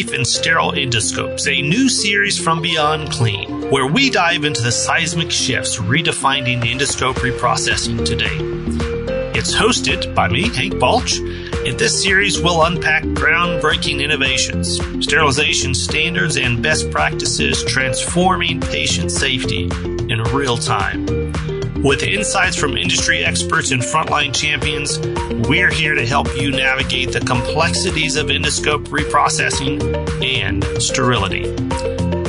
Safe and Sterile Endoscopes, a new series from Beyond Clean, where we dive into the seismic shifts redefining endoscope reprocessing today. It's hosted by me, Hank Balch, and this series will unpack groundbreaking innovations, sterilization standards, and best practices transforming patient safety in real time. With insights from industry experts and frontline champions, we're here to help you navigate the complexities of endoscope reprocessing and sterility.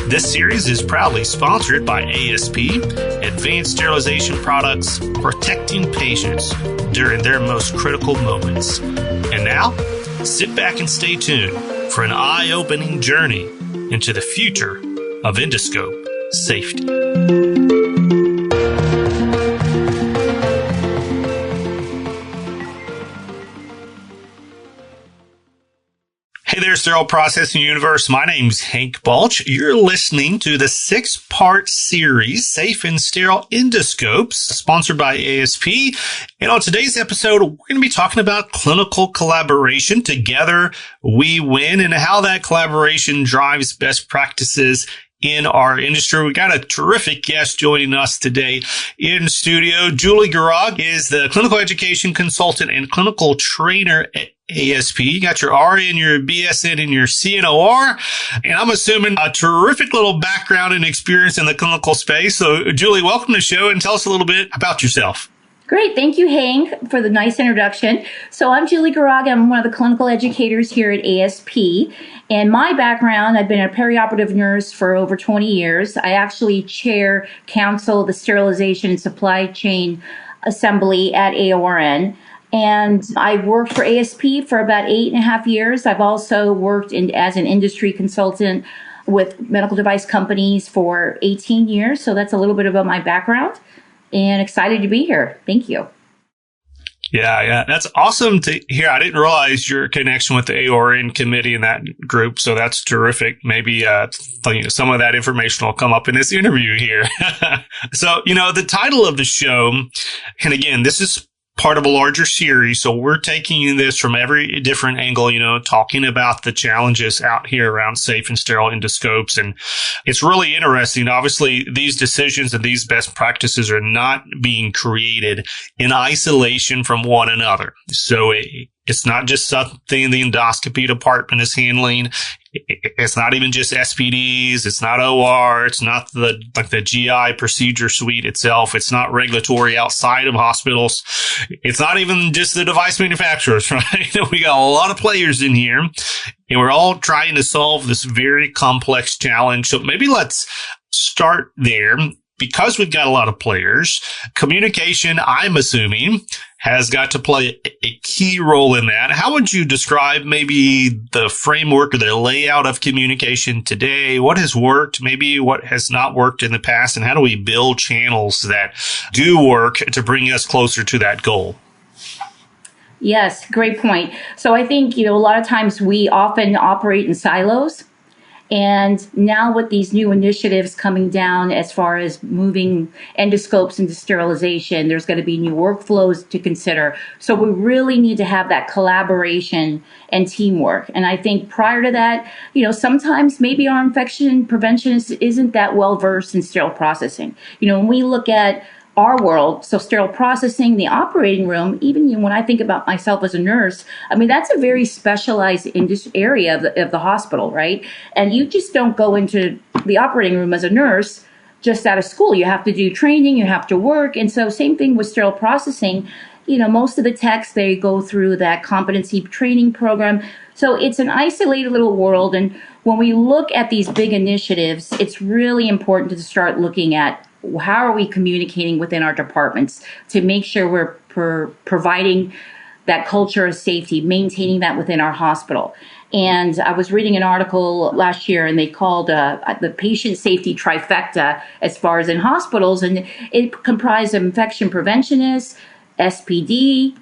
This series is proudly sponsored by ASP, Advanced Sterilization Products, protecting patients during their most critical moments. And now, sit back and stay tuned for an eye-opening journey into the future of endoscope safety. Hey there, Sterile Processing Universe. My name's Hank Balch. You're listening to the 6-part series, Safe and Sterile Endoscopes, sponsored by ASP. And on today's episode, we're going to be talking about clinical collaboration. Together, we win, and how that collaboration drives best practices in our industry. We got a terrific guest joining us today in studio. Julie Gorog is the clinical education consultant and clinical trainer at ASP. You got your RA and your BSN and your CNOR, and I'm assuming a terrific little background and experience in the clinical space. So, Julie, welcome to the show and tell us a little bit about yourself. Great. Thank you, Hank, for the nice introduction. So I'm Julie Gorog. I'm one of the clinical educators here at ASP. And my background, I've been a perioperative nurse for over 20 years. I actually counsel the sterilization and supply chain assembly at AORN. And I worked for ASP for about 8.5 years. I've also worked as an industry consultant with medical device companies for 18 years. So that's a little bit about my background. And excited to be here. Thank you. Yeah. That's awesome to hear. I didn't realize your connection with the AORN committee in that group. So that's terrific. Maybe some of that information will come up in this interview here. So, the title of the show, and again, this is part of a larger series. So we're taking this from every different angle, talking about the challenges out here around safe and sterile endoscopes. And it's really interesting. Obviously, these decisions and these best practices are not being created in isolation from one another. So it's not just something the endoscopy department is handling. It's not even just SPDs. It's not OR. It's not the GI procedure suite itself. It's not regulatory outside of hospitals. It's not even just the device manufacturers, right? We got a lot of players in here, and we're all trying to solve this very complex challenge. So maybe let's start there. Because we've got a lot of players, communication, I'm assuming, has got to play a key role in that. How would you describe maybe the framework or the layout of communication today? What has worked, maybe what has not worked in the past, and how do we build channels that do work to bring us closer to that goal? Yes, great point. So I think, a lot of times we often operate in silos. And now with these new initiatives coming down as far as moving endoscopes into sterilization, there's going to be new workflows to consider. So we really need to have that collaboration and teamwork. And I think prior to that, sometimes maybe our infection preventionist isn't that well versed in sterile processing. When we look at our world, so sterile processing, the operating room, even when I think about myself as a nurse, that's a very specialized area of the hospital, right? And you just don't go into the operating room as a nurse just out of school. You have to do training, you have to work. And so same thing with sterile processing. Most of the techs, they go through that competency training program. So it's an isolated little world. And when we look at these big initiatives, it's really important to start looking at how are we communicating within our departments to make sure we're providing that culture of safety, maintaining that within our hospital. And I was reading an article last year, and they called the patient safety trifecta as far as in hospitals, and it comprised of infection preventionists, SPD,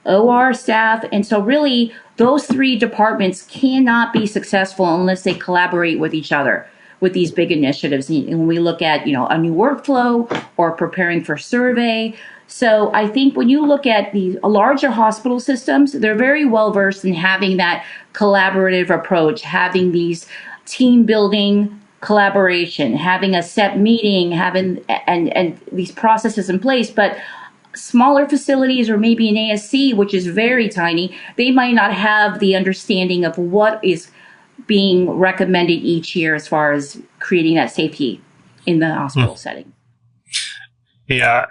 OR staff. And so really, those three departments cannot be successful unless they collaborate with each other. with these big initiatives. And when we look at, a new workflow or preparing for survey. So I think when you look at the larger hospital systems, they're very well versed in having that collaborative approach, having these team building collaboration, having a set meeting, having and these processes in place. But smaller facilities or maybe an ASC, which is very tiny, they might not have the understanding of what is being recommended each year as far as creating that safety in the hospital setting. Yeah,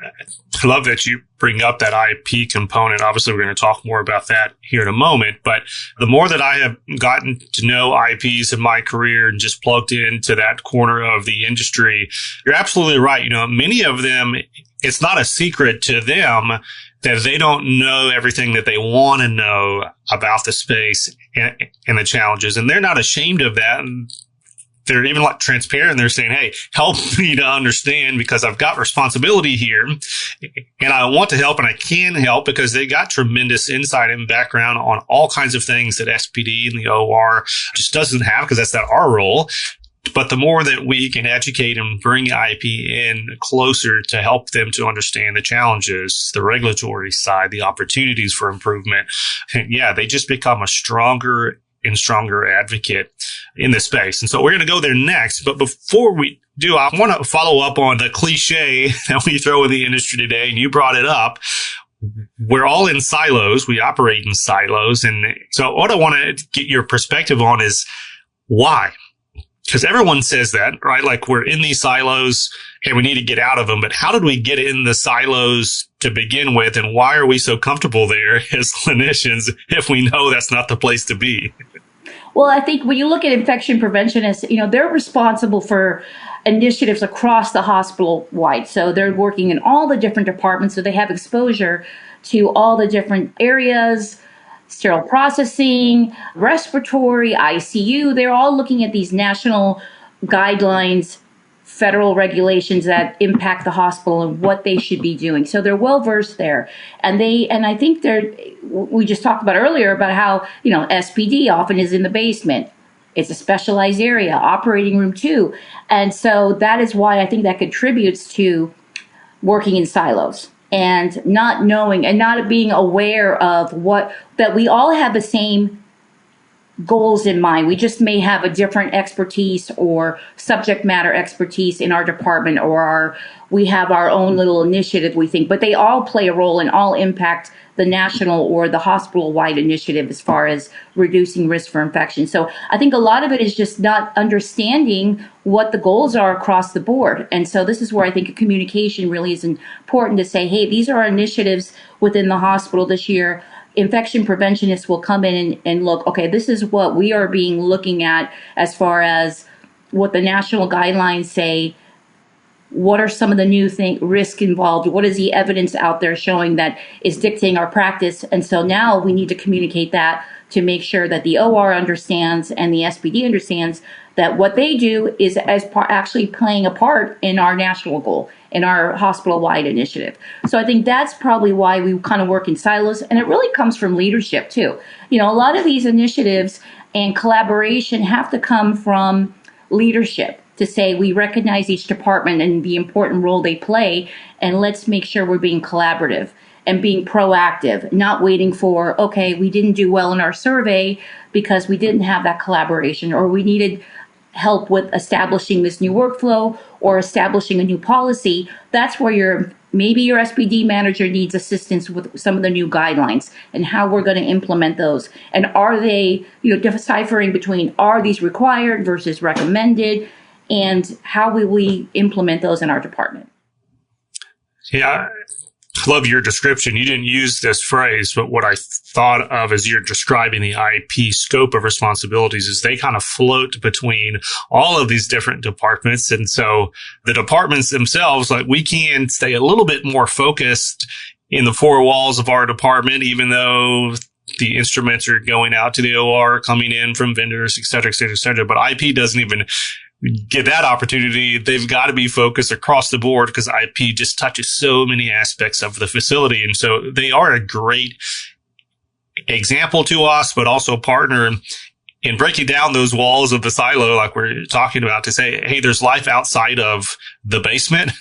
I love that you bring up that IP component. Obviously, we're going to talk more about that here in a moment. But the more that I have gotten to know IPs in my career and just plugged into that corner of the industry, you're absolutely right. Many of them, it's not a secret to them that they don't know everything that they want to know about the space and the challenges. And they're not ashamed of that. And they're even transparent. They're saying, hey, help me to understand because I've got responsibility here and I want to help and I can help because they got tremendous insight and background on all kinds of things that SPD and the OR just doesn't have because that's not our role. But the more that we can educate and bring IP in closer to help them to understand the challenges, the regulatory side, the opportunities for improvement, yeah, they just become a stronger and stronger advocate in this space. And so we're going to go there next. But before we do, I want to follow up on the cliche that we throw in the industry today. And you brought it up. We're all in silos. We operate in silos. And so what I want to get your perspective on is why? Because everyone says that, right? Like we're in these silos and we need to get out of them. But how did we get in the silos to begin with? And why are we so comfortable there as clinicians if we know that's not the place to be? Well, I think when you look at infection preventionists, they're responsible for initiatives across the hospital wide. So they're working in all the different departments. So they have exposure to all the different areas, sterile processing, respiratory, ICU. They're all looking at these national guidelines, federal regulations that impact the hospital and what they should be doing. So they're well versed there. And I think we just talked about earlier about how, SPD often is in the basement. It's a specialized area, operating room too. And so that is why I think that contributes to working in silos and not knowing and not being aware of that we all have the same goals in mind. We just may have a different expertise or subject matter expertise in our department, or we have our own little initiative, we think, but they all play a role and all impact the national or the hospital-wide initiative as far as reducing risk for infection. So I think a lot of it is just not understanding what the goals are across the board. And so this is where I think communication really is important to say, hey, these are our initiatives within the hospital this year. Infection preventionists will come in and look, okay, this is what we are looking at as far as what the national guidelines say. What are some of the new risk involved? What is the evidence out there showing that is dictating our practice? And so now we need to communicate that to make sure that the OR understands and the SPD understands that what they do is actually playing a part in our national goal, in our hospital-wide initiative. So I think that's probably why we kind of work in silos. And it really comes from leadership, too. A lot of these initiatives and collaboration have to come from leadership to say we recognize each department and the important role they play, and let's make sure we're being collaborative and being proactive, not waiting for, okay, we didn't do well in our survey because we didn't have that collaboration, or we needed help with establishing this new workflow or establishing a new policy. That's where maybe your SPD manager needs assistance with some of the new guidelines and how we're going to implement those. And are they, deciphering between are these required versus recommended, and how will we implement those in our department? Yeah, I love your description. You didn't use this phrase, but what I thought of as you're describing the IP scope of responsibilities is they kind of float between all of these different departments. And so the departments themselves, we can stay a little bit more focused in the four walls of our department, even though the instruments are going out to the OR, coming in from vendors, et cetera, et cetera, et cetera. But IP doesn't even get that opportunity. They've got to be focused across the board because IP just touches so many aspects of the facility. And so they are a great example to us, but also partner in breaking down those walls of the silo, like we're talking about, to say, hey, there's life outside of the basement.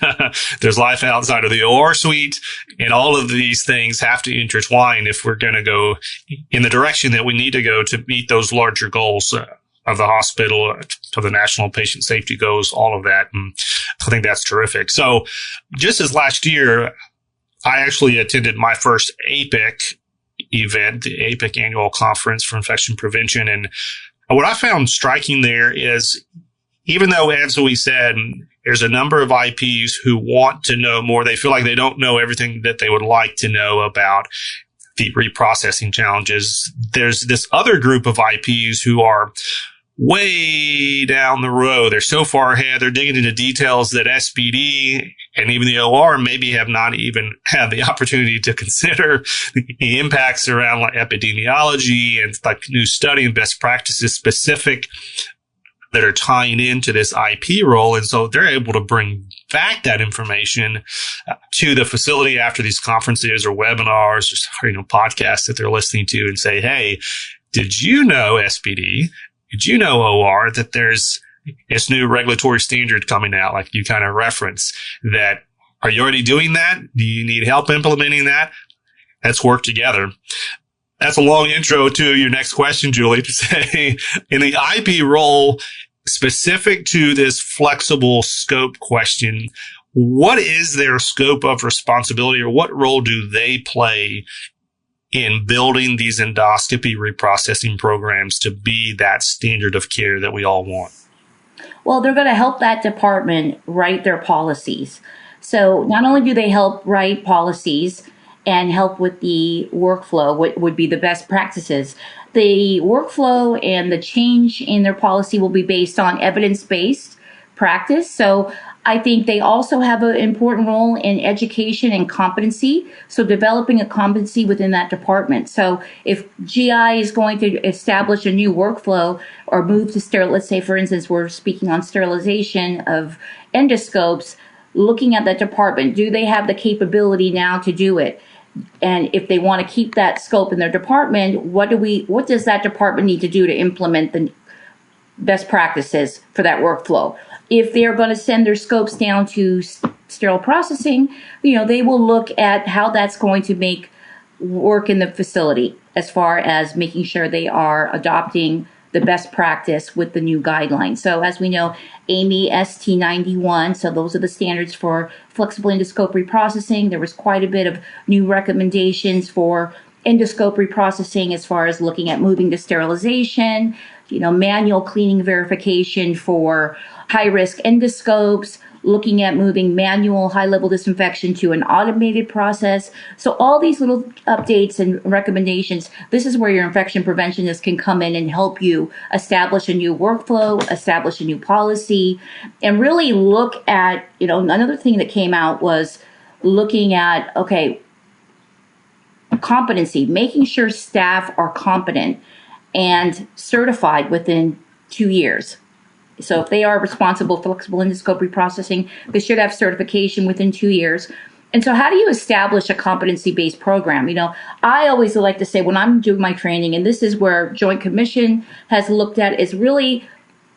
There's life outside of the OR suite. And all of these things have to intertwine if we're going to go in the direction that we need to go to meet those larger goals of the hospital, to the national patient safety goals, all of that. And I think that's terrific. So just as last year, I actually attended my first APIC event, the APIC annual conference for infection prevention. And what I found striking there is, even though, as we said, there's a number of IPs who want to know more, they feel like they don't know everything that they would like to know about the reprocessing challenges. There's this other group of IPs who are way down the road. They're so far ahead. They're digging into details that SPD and even the OR maybe have not even had the opportunity to consider, the impacts around like epidemiology and like new study and best practices specific that are tying into this IP role. And so they're able to bring back that information to the facility after these conferences or webinars or, podcasts that they're listening to and say, hey, did you know, SPD? Did you know, OR, that there's this new regulatory standard coming out, like you kind of reference, that are you already doing that? Do you need help implementing that? Let's work together. That's a long intro to your next question, Julie, to say, in the IP role, specific to this flexible scope question, what is their scope of responsibility, or what role do they play in building these endoscopy reprocessing programs to be that standard of care that we all want? Well, they're going to help that department write their policies. So not only do they help write policies and help with the workflow, what would be the best practices, the workflow and the change in their policy will be based on evidence-based practice. So I think they also have an important role in education and competency. So developing a competency within that department. So if GI is going to establish a new workflow or move to sterile, let's say, for instance, we're speaking on sterilization of endoscopes, looking at that department, do they have the capability now to do it? And if they want to keep that scope in their department, what does that department need to do to implement the best practices for that workflow? If they're going to send their scopes down to sterile processing, they will look at how that's going to make work in the facility as far as making sure they are adopting the best practice with the new guidelines. So as we know, AAMI ST91, so those are the standards for flexible endoscope reprocessing. There was quite a bit of new recommendations for endoscope reprocessing as far as looking at moving to sterilization, manual cleaning verification for high-risk endoscopes, looking at moving manual high-level disinfection to an automated process. So all these little updates and recommendations, this is where your infection preventionist can come in and help you establish a new workflow, establish a new policy, and really look at, another thing that came out was looking at, competency, making sure staff are competent and certified within 2 years. So if they are responsible for flexible endoscope reprocessing, they should have certification within 2 years. And so how do you establish a competency-based program? I always like to say when I'm doing my training, and this is where Joint Commission has looked at, is really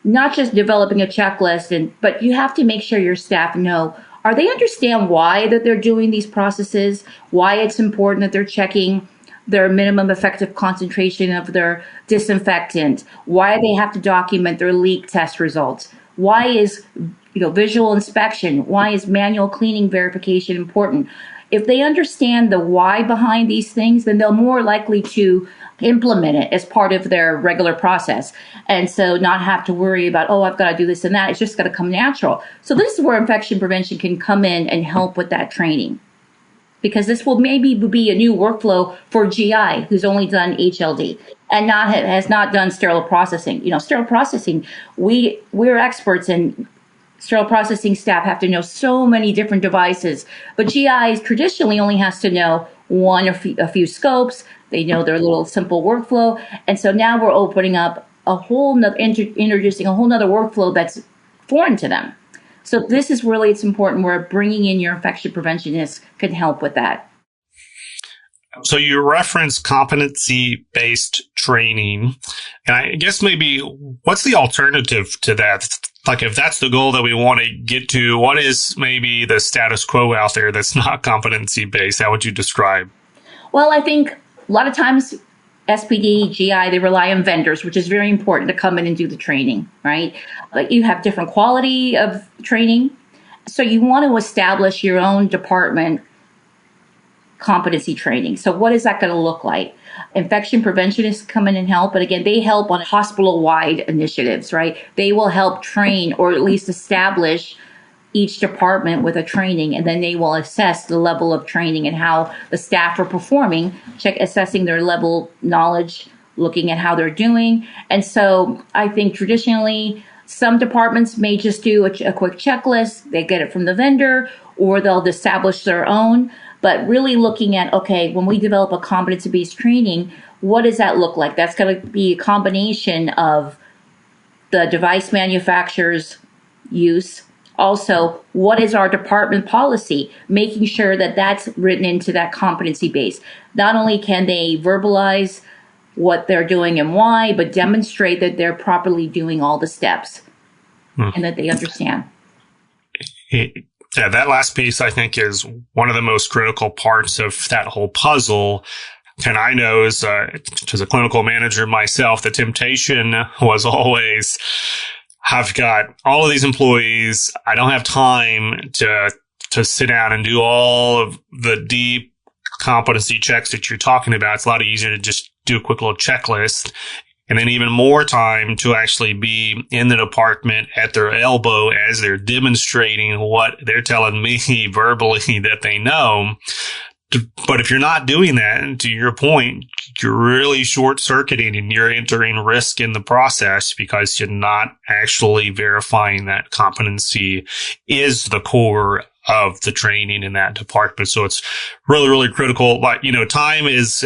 not just developing a checklist, but you have to make sure your staff know, are they understand why that they're doing these processes, why it's important that they're checking their minimum effective concentration of their disinfectant, why they have to document their leak test results, why is visual inspection, why is manual cleaning verification important. If they understand the why behind these things, then they're more likely to implement it as part of their regular process. And so not have to worry about, I've got to do this and that. It's just got to come natural. So this is where infection prevention can come in and help with that training. Because this will maybe be a new workflow for GI who's only done HLD and has not done sterile processing. Sterile processing, we're experts in sterile processing. Staff have to know so many different devices, but GI traditionally only has to know a few scopes. They know their little simple workflow, and so now we're opening up a whole nother, introducing a whole nother workflow that's foreign to them. So this is really, it's important where bringing in your infection preventionists can help with that. So you reference competency-based training, and I guess maybe what's the alternative to that? Like if that's the goal that we want to get to, what is maybe the status quo out there that's not competency-based? How would you describe? Well, I think a lot of times SPD, GI, they rely on vendors, which is very important to come in and do the training, right? But you have different quality of training. So you want to establish your own department competency training. So what is that going to look like? Infection preventionists come in and help, but again, they help on hospital-wide initiatives, right? They will help train or at least establish each department with a training, and then they will assess the level of training and how the staff are performing, assessing their level of knowledge, looking at how they're doing. And so I think traditionally, some departments may just do a quick checklist. They get it from the vendor, or they'll establish their own. But really looking at, okay, when we develop a competency-based training, what does that look like? That's going to be a combination of the device manufacturer's use. Also, what is our department policy? Making sure that that's written into that competency base. Not only can they verbalize what they're doing and why, but demonstrate that they're properly doing all the steps and that they understand. Yeah, that last piece, I think, is one of the most critical parts of that whole puzzle. And I know as a clinical manager myself, the temptation was always, I've got all of these employees. I don't have time to sit down and do all of the deep competency checks that you're talking about. It's a lot easier to just do a quick little checklist. And then even more time to actually be in the department at their elbow as they're demonstrating what they're telling me verbally that they know. But if you're not doing that, to your point, you're really short-circuiting and you're entering risk in the process because you're not actually verifying that competency is the core of the training in that department. So it's really, really critical. But, time is,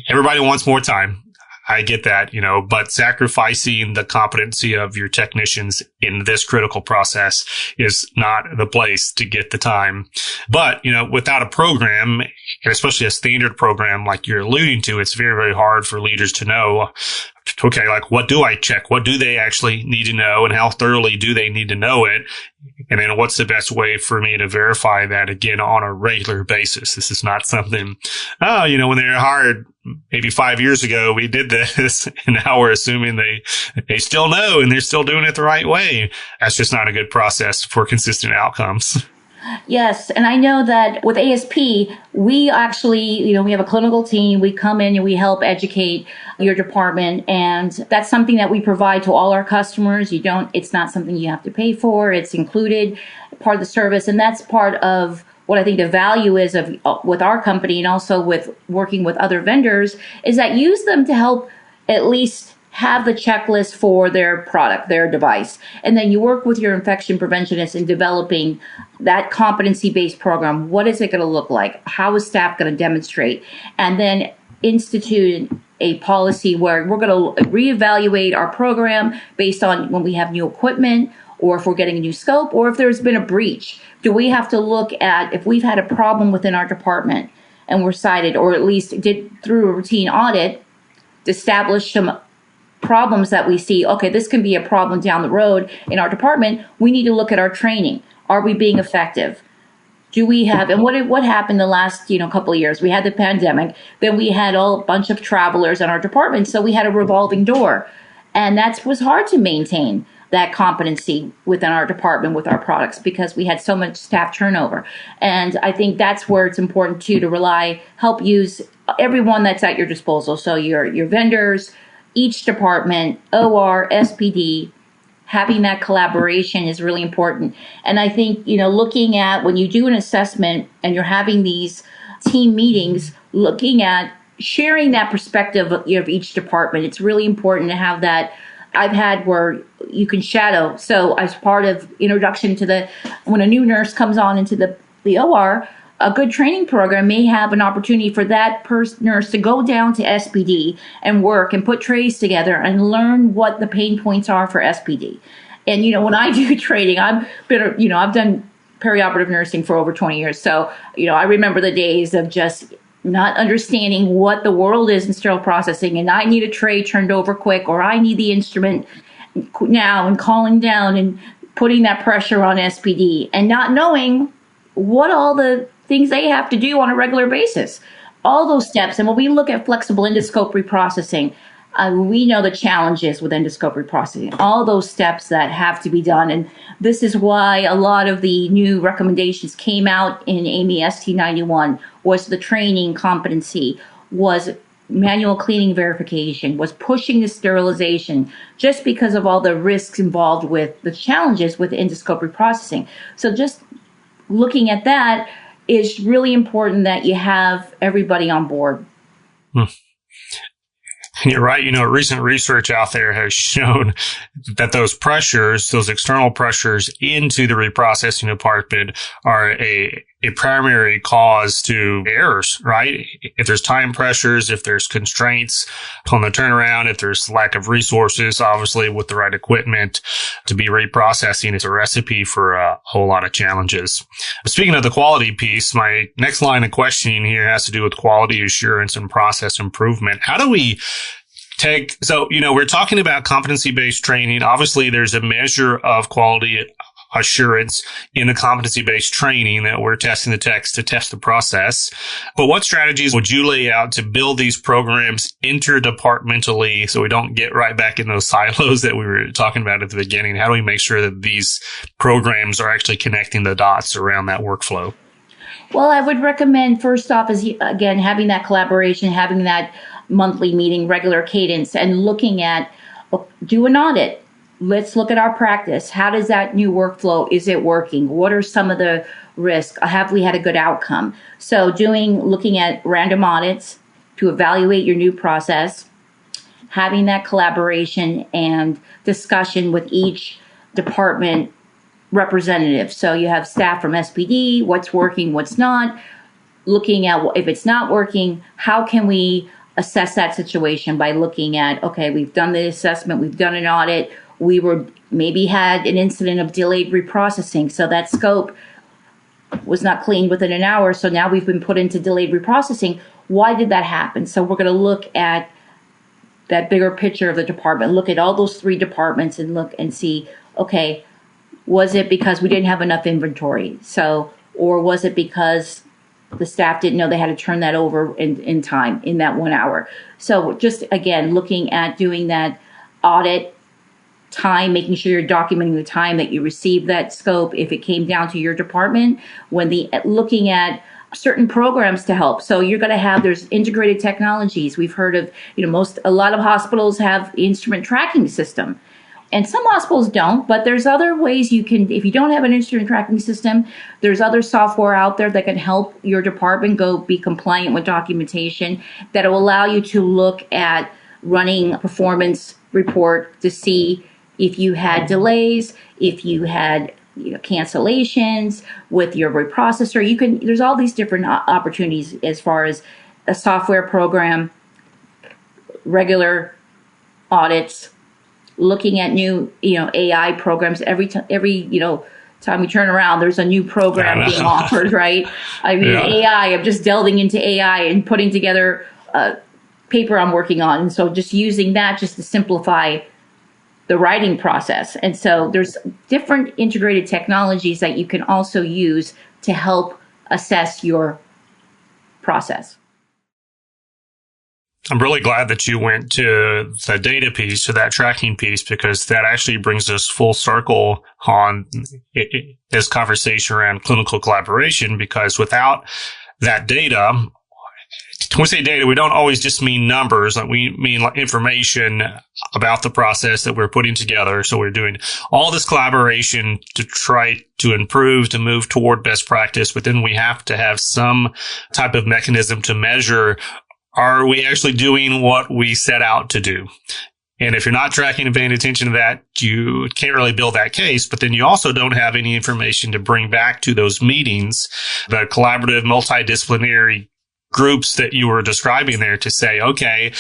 everybody wants more time. I get that, but sacrificing the competency of your technicians in this critical process is not the place to get the time. But, without a program, and especially a standard program like you're alluding to, it's very, very hard for leaders to know, okay, like what do I check? What do they actually need to know and how thoroughly do they need to know it? And then what's the best way for me to verify that again on a regular basis? This is not something, when they were hired maybe 5 years ago, we did this and now we're assuming they still know and they're still doing it the right way. That's just not a good process for consistent outcomes. Yes. And I know that with ASP, we actually, we have a clinical team. We come in and we help educate your department. And that's something that we provide to all our customers. It's not something you have to pay for. It's included, part of the service. And that's part of what I think the value is with our company and also with working with other vendors is that use them to help at least have the checklist for their product, their device. And then you work with your infection preventionist in developing that competency-based program. What is it going to look like? How is staff going to demonstrate? And then institute a policy where we're going to reevaluate our program based on when we have new equipment or if we're getting a new scope or if there's been a breach. Do we have to look at if we've had a problem within our department and we're cited or at least did through a routine audit, establish some problems that we see, okay, this can be a problem down the road in our department. We need to look at our training. Are we being effective? Do we have, and what happened the last, couple of years? We had the pandemic, then we had a bunch of travelers in our department. So we had a revolving door and that was hard to maintain that competency within our department with our products because we had so much staff turnover. And I think that's where it's important too, to help use everyone that's at your disposal. So your vendors, each department, OR, SPD, having that collaboration is really important. And I think, looking at when you do an assessment and you're having these team meetings, looking at sharing that perspective of each department, it's really important to have that. I've had where you can shadow. So as part of introduction to when a new nurse comes on into the OR, a good training program may have an opportunity for that nurse to go down to SPD and work and put trays together and learn what the pain points are for SPD. And, when I do training, I've done perioperative nursing for over 20 years. So, I remember the days of just not understanding what the world is in sterile processing, and I need a tray turned over quick, or I need the instrument now, and calling down and putting that pressure on SPD, and not knowing what all the things they have to do on a regular basis. All those steps. And when we look at flexible endoscope reprocessing, we know the challenges with endoscope reprocessing, all those steps that have to be done. And this is why a lot of the new recommendations came out in AMI ST91, was the training competency, was manual cleaning verification, was pushing the sterilization, just because of all the risks involved with the challenges with endoscope reprocessing. So just looking at that, is really important that you have everybody on board. You're right. Recent research out there has shown that those pressures, those external pressures into the reprocessing department are a primary cause to errors, right? If there's time pressures, if there's constraints on the turnaround, if there's lack of resources, obviously with the right equipment to be reprocessing, it's a recipe for a whole lot of challenges. Speaking of the quality piece, my next line of questioning here has to do with quality assurance and process improvement. How do we we're talking about competency-based training. Obviously, there's a measure of quality assurance in the competency-based training that we're testing the techs to test the process. But what strategies would you lay out to build these programs interdepartmentally so we don't get right back in those silos that we were talking about at the beginning? How do we make sure that these programs are actually connecting the dots around that workflow? Well, I would recommend, first off, is again, having that collaboration, having that monthly meeting, regular cadence, and looking at, do an audit. Let's look at our practice. How does that new workflow, is it working? What are some of the risks? Have we had a good outcome? So looking at random audits to evaluate your new process, having that collaboration and discussion with each department representative. So you have staff from SPD, what's working, what's not, looking at if it's not working, how can we assess that situation by looking at, okay, we've done the assessment, we've done an audit, maybe had an incident of delayed reprocessing, so that scope was not cleaned within an hour, so now we've been put into delayed reprocessing. Why did that happen? So we're going to look at that bigger picture of the department, look at all those three departments and look and see, okay, was it because we didn't have enough inventory? Or was it because the staff didn't know they had to turn that over in time, in that 1 hour? So just, again, looking at doing that audit time, making sure you're documenting the time that you received that scope, if it came down to your department, looking at certain programs to help. So you're going to there's integrated technologies. We've heard of, a lot of hospitals have instrument tracking system. And some hospitals don't, but there's other ways you can, if you don't have an instrument tracking system, there's other software out there that can help your department go be compliant with documentation that will allow you to look at running a performance report to see if you had delays, if you had cancellations with your reprocessor. There's all these different opportunities as far as a software program, regular audits, looking at new, AI programs. Every time we turn around, there's a new program being offered, right? AI, I'm just delving into AI and putting together a paper I'm working on. And so just using that just to simplify the writing process. And so there's different integrated technologies that you can also use to help assess your process. I'm really glad that you went to the data piece, to that tracking piece, because that actually brings us full circle on this conversation around clinical collaboration, because without that data, when we say data, we don't always just mean numbers. We mean information about the process that we're putting together. So we're doing all this collaboration to try to improve, to move toward best practice, but then we have to have some type of mechanism to measure, are we actually doing what we set out to do? And if you're not tracking and paying attention to that, you can't really build that case. But then you also don't have any information to bring back to those meetings, the collaborative, multidisciplinary groups that you were describing there, to say, okay,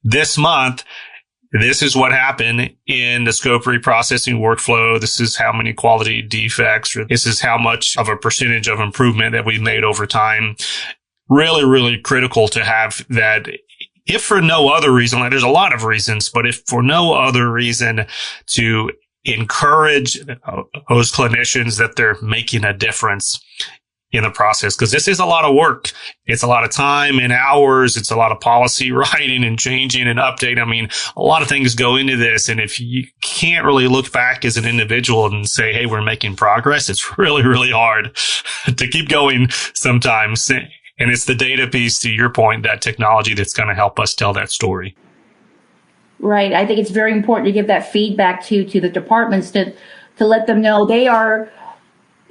this month, this is what happened in the scope reprocessing workflow. This is how many quality defects, or this is how much of a percentage of improvement that we made over time. really, really critical to have that. If for no other reason, like there's a lot of reasons, but if for no other reason, to encourage those clinicians that they're making a difference in the process, because this is a lot of work. It's a lot of time and hours. It's a lot of policy writing and changing and updating. I mean, a lot of things go into this. And if you can't really look back as an individual and say, hey, we're making progress, it's really, really hard to keep going sometimes. And it's the data piece, to your point, that technology that's going to help us tell that story. Right. I think it's very important to give that feedback to the departments to let them know they are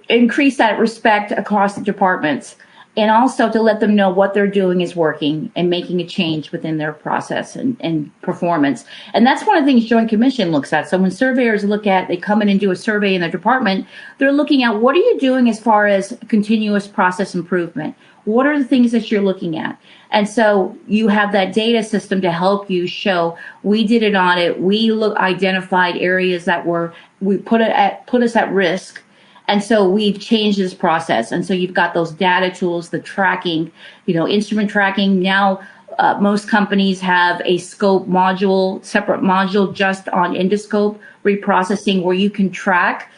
increase that respect across the departments, and also to let them know what they're doing is working and making a change within their process and performance. And that's one of the things Joint Commission looks at. So when surveyors they come in and do a survey in their department, they're looking at what are you doing as far as continuous process improvement? What are the things that you're looking at? And so you have that data system to help you show we did an audit, we identified areas that put us at risk. And so we've changed this process. And so you've got those data tools, the tracking, instrument tracking. Now, most companies have a scope module, separate module just on endoscope reprocessing, where you can track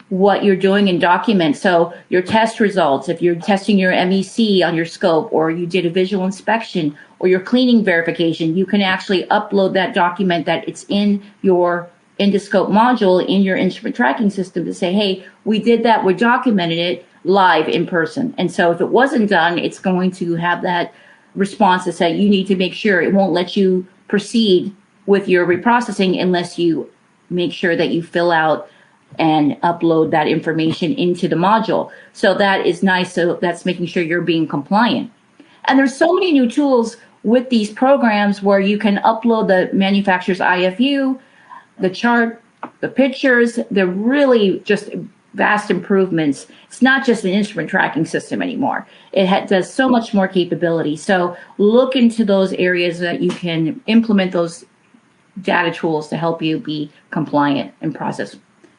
what you're doing and document. So your test results, if you're testing your MEC on your scope, or you did a visual inspection, or your cleaning verification, you can actually upload that document that it's in your endoscope module in your instrument tracking system to say, hey, we did that, we documented it live in person. And so if it wasn't done, it's going to have that response to say, you need to make sure. It won't let you proceed with your reprocessing unless you make sure that you fill out and upload that information into the module. So that is nice. So that's making sure you're being compliant. And there's so many new tools with these programs where you can upload the manufacturer's IFU, the chart, the pictures. They're really just vast improvements. It's not just an instrument tracking system anymore. It does so much more capability. So look into those areas that you can implement those data tools to help you be compliant and process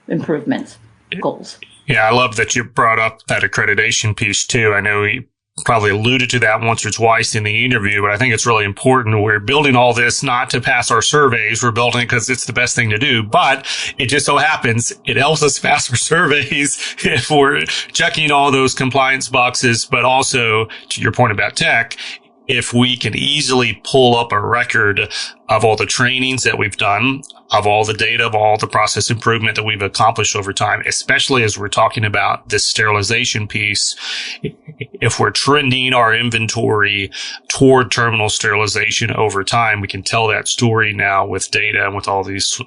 improvements goals. Yeah, I love that you brought up that accreditation piece too. I know we probably alluded to that once or twice in the interview, but I think it's really important. We're building all this not to pass our surveys. We're building it because it's the best thing to do, but it just so happens it helps us pass our surveys if we're checking all those compliance boxes, but also to your point about tech, if we can easily pull up a record of all the trainings that we've done, of all the data, of all the process improvement that we've accomplished over time, especially as we're talking about this sterilization piece. If we're trending our inventory toward terminal sterilization over time, we can tell that story now with data and with all these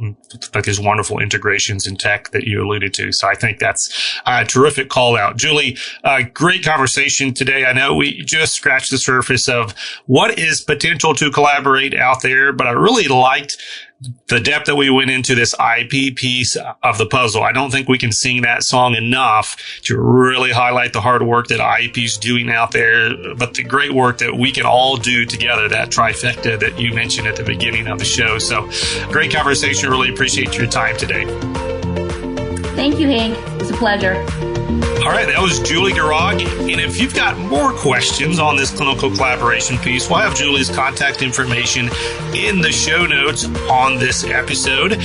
wonderful integrations in tech that you alluded to. So I think that's a terrific call out. Julie, great conversation today. I know we just scratched the surface of what is potential to collaborate out there, but I really liked the depth that we went into this IP piece of the puzzle. I don't think we can sing that song enough to really highlight the hard work that IP is doing out there, but the great work that we can all do together, that trifecta that you mentioned at the beginning of the show. So great conversation. Really appreciate your time today. Thank you, Hank. It was a pleasure. All right, that was Julie Gorog. And if you've got more questions on this clinical collaboration piece, we'll have Julie's contact information in the show notes on this episode.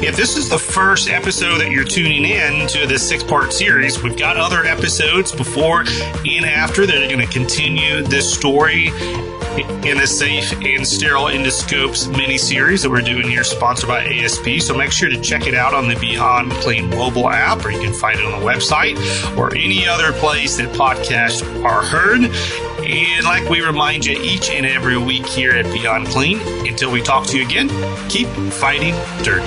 If this is the first episode that you're tuning in to this 6-part series, we've got other episodes before and after that are going to continue this story in the Safe and Sterile Endoscopes mini-series that we're doing here, sponsored by ASP. So make sure to check it out on the Beyond Clean mobile app, or you can find it on the website or any other place that podcasts are heard. And like we remind you each and every week here at Beyond Clean, until we talk to you again, keep fighting dirt.